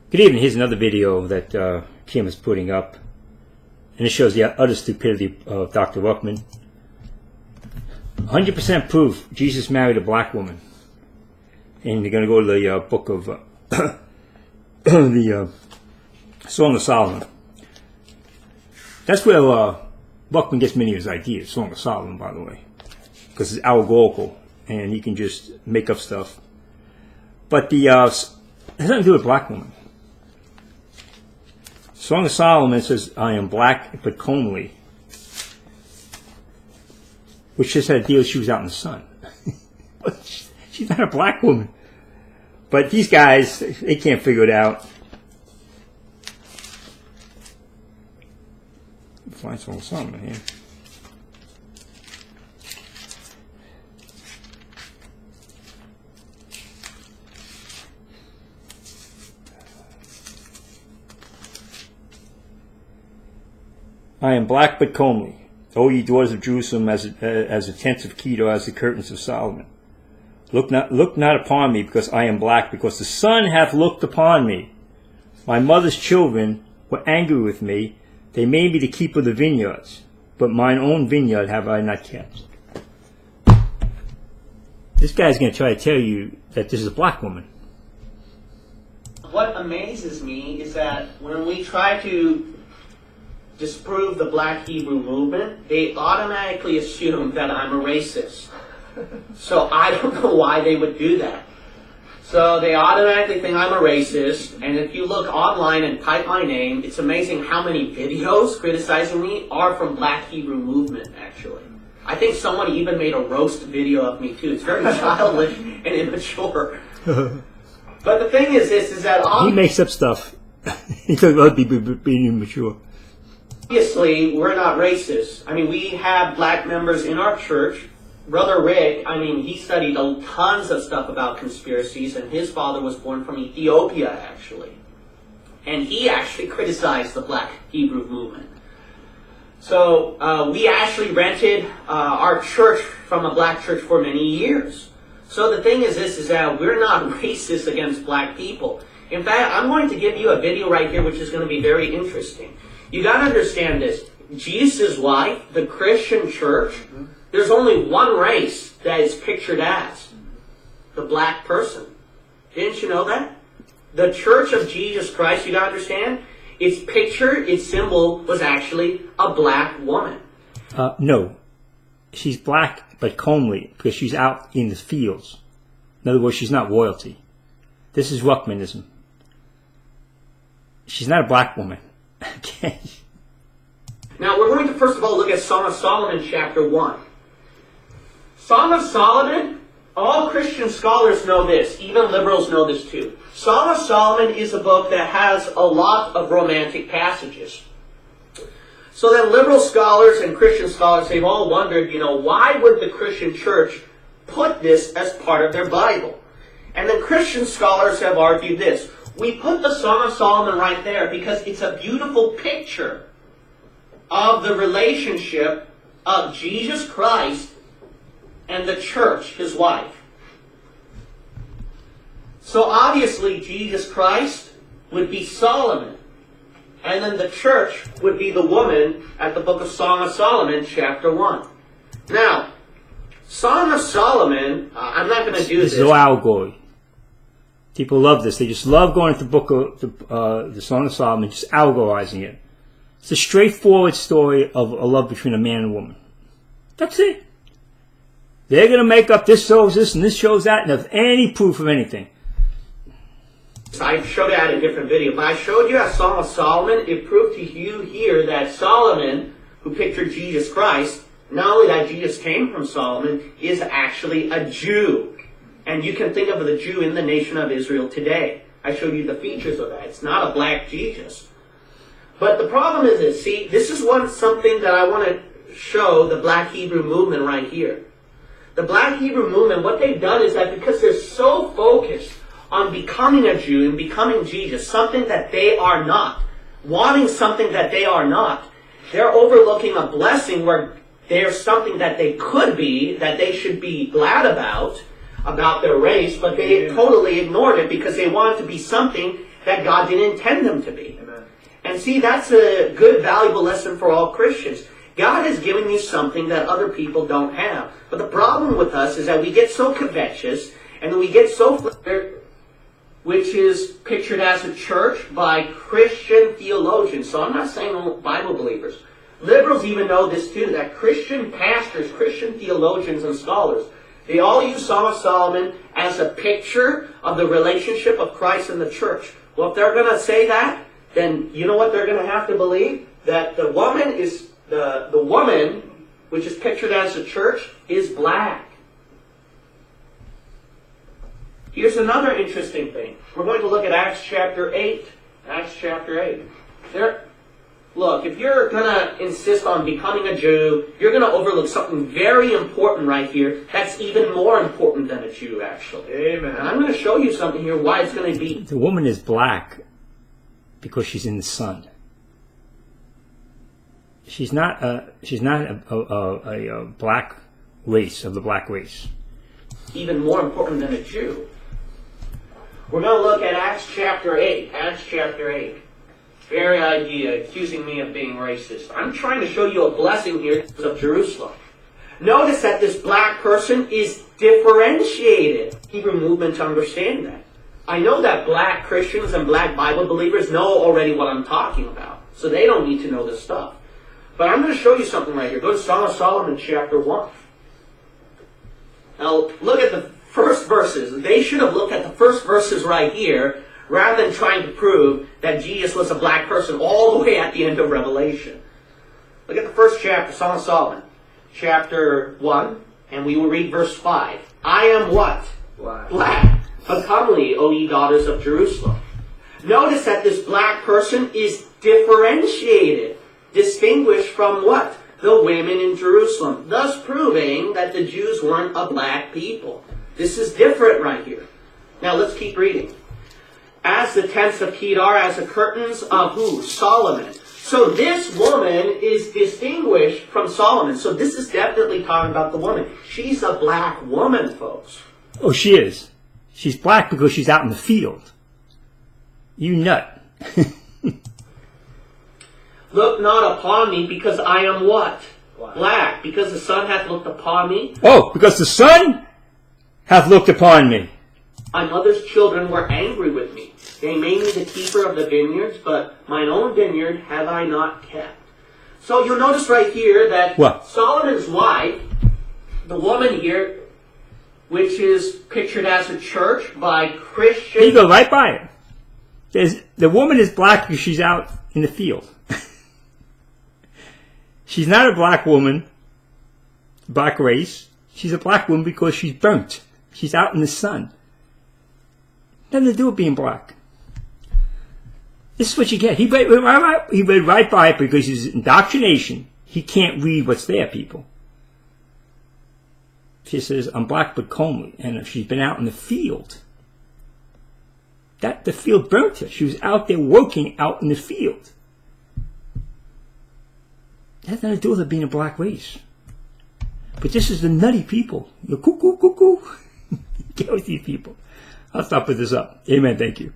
Good evening. Here's another video that Kim is putting up. And it shows the utter stupidity of Dr. Ruckman. 100% proof Jesus married a black woman. And you're going to go to the book of the Song of Solomon. That's where Ruckman gets many of his ideas. Song of Solomon, by the way. Because it's allegorical. And he can just make up stuff. But the it has nothing to do with black women. Song of Solomon says, I am black but comely. Which just had a deal she was out in the sun. She's not a black woman. But these guys, they can't figure it out. Find Song of Solomon here. I am black but comely, O ye doors of Jerusalem, as the tents of Kedar, as the curtains of Solomon. Look not upon me, because I am black, because the sun hath looked upon me. My mother's children were angry with me. They made me the keeper of the vineyards, but mine own vineyard have I not kept. This guy's going to try to tell you that this is a black woman. What amazes me is that when we try to disprove the Black Hebrew movement, they automatically assume that I'm a racist. So I don't know why they would do that. So they automatically think I'm a racist, and if you look online and type my name, it's amazing how many videos criticizing me are from Black Hebrew movement, actually. I think someone even made a roast video of me too. It's very childish and immature. But the thing is this, is that he makes up stuff. He talks about people being immature. Obviously, we're not racist. I mean, we have black members in our church. Brother Rick, I mean, he studied tons of stuff about conspiracies, and his father was born from Ethiopia, actually. And he actually criticized the Black Hebrew movement. So we actually rented our church from a black church for many years. So the thing is this, is that we're not racist against black people. In fact, I'm going to give you a video right here which is going to be very interesting. You got to understand this. Jesus' wife, the Christian church, there's only one race that is pictured as the black person. Didn't you know that? The Church of Jesus Christ, you got to understand, its picture, its symbol was actually a black woman. No. She's black but comely because she's out in the fields. In other words, she's not royalty. This is Ruckmanism. She's not a black woman. Okay. Now we're going to first of all look at Song of Solomon chapter 1. Song of Solomon, all Christian scholars know this, even liberals know this too. Song of Solomon is a book that has a lot of romantic passages. So then liberal scholars and Christian scholars, they've all wondered, why would the Christian church put this as part of their Bible? And then Christian scholars have argued this. We put the Song of Solomon right there because it's a beautiful picture of the relationship of Jesus Christ and the church, his wife. So obviously Jesus Christ would be Solomon. And then the church would be the woman at the book of Song of Solomon, chapter 1. Now, Song of Solomon, I'm not going to do this. This is allegory. People love this. They just love going to the book of the Song of Solomon, just allegorizing it. It's a straightforward story of a love between a man and a woman. That's it. They're going to make up this shows this and this shows that, and have any proof of anything. I showed that in a different video, but I showed you at Song of Solomon. It proved to you here that Solomon, who pictured Jesus Christ, not only that Jesus came from Solomon, is actually a Jew. And you can think of the Jew in the nation of Israel today. I showed you the features of that. It's not a black Jesus. But the problem is this. See, this is something that I want to show the Black Hebrew movement right here. The Black Hebrew movement, what they've done is that because they're so focused on becoming a Jew and becoming Jesus, something that they are not, wanting something that they are not, they're overlooking a blessing where there's something that they could be, that they should be glad about their race, but they totally ignored it because they wanted to be something that God didn't intend them to be. Amen. And see, that's a good, valuable lesson for all Christians. God has given you something that other people don't have. But the problem with us is that we get so covetous, and then we get so flattered, which is pictured as a church by Christian theologians. So I'm not saying Bible believers. Liberals even know this too, that Christian pastors, Christian theologians and scholars, they all use Song of Solomon as a picture of the relationship of Christ and the church. Well, if they're going to say that, then you know what they're going to have to believe? That the woman is, the woman, which is pictured as the church, is black. Here's another interesting thing. We're going to look at Acts chapter 8. Acts chapter 8. Look, if you're going to insist on becoming a Jew, you're going to overlook something very important right here that's even more important than a Jew, actually. Amen. And I'm going to show you something here why it's going to be. The woman is black because she's in the sun. She's not a black race, of the black race. Even more important than a Jew. We're going to look at Acts chapter 8. Acts chapter 8. Very idea, accusing me of being racist. I'm trying to show you a blessing here of Jerusalem. Notice that this black person is differentiated. Hebrew movement to understand that. I know that black Christians and black Bible believers know already what I'm talking about, so they don't need to know this stuff. But I'm going to show you something right here. Go to Song of Solomon chapter 1. Now look at the first verses. They should have looked at the first verses right here, rather than trying to prove that Jesus was a black person all the way at the end of Revelation. Look at the first chapter, Song of Solomon, chapter 1, and we will read verse 5. I am what? Black. But comely, O ye daughters of Jerusalem. Notice that this black person is differentiated, distinguished from what? The women in Jerusalem, thus proving that the Jews weren't a black people. This is different right here. Now let's keep reading. As the tents of Kedar, as the curtains of who? Solomon. So this woman is distinguished from Solomon. So this is definitely talking about the woman. She's a black woman, folks. Oh, she is. She's black because she's out in the field. You nut. Look not upon me because I am what? Black. Because the sun hath looked upon me. Oh, because the sun hath looked upon me. My mother's children were angry with me. They made me the keeper of the vineyards, but mine own vineyard have I not kept. So you'll notice right here that What? Solomon's wife, the woman here, which is pictured as a church by Christian... You go right by it. The woman is black because she's out in the field. She's not a black woman, black race. She's a black woman because she's burnt. She's out in the sun. Nothing to do with being black. This is what you get. He read right by it because his indoctrination. He can't read what's there, people. She says, I'm black but comely. And if she's been out in the field, the field burnt her. She was out there working out in the field. That has nothing to do with her being a black race. But this is the nutty people. You're cuckoo, cuckoo. Get with these people. I'll stop with this up. Amen. Thank you.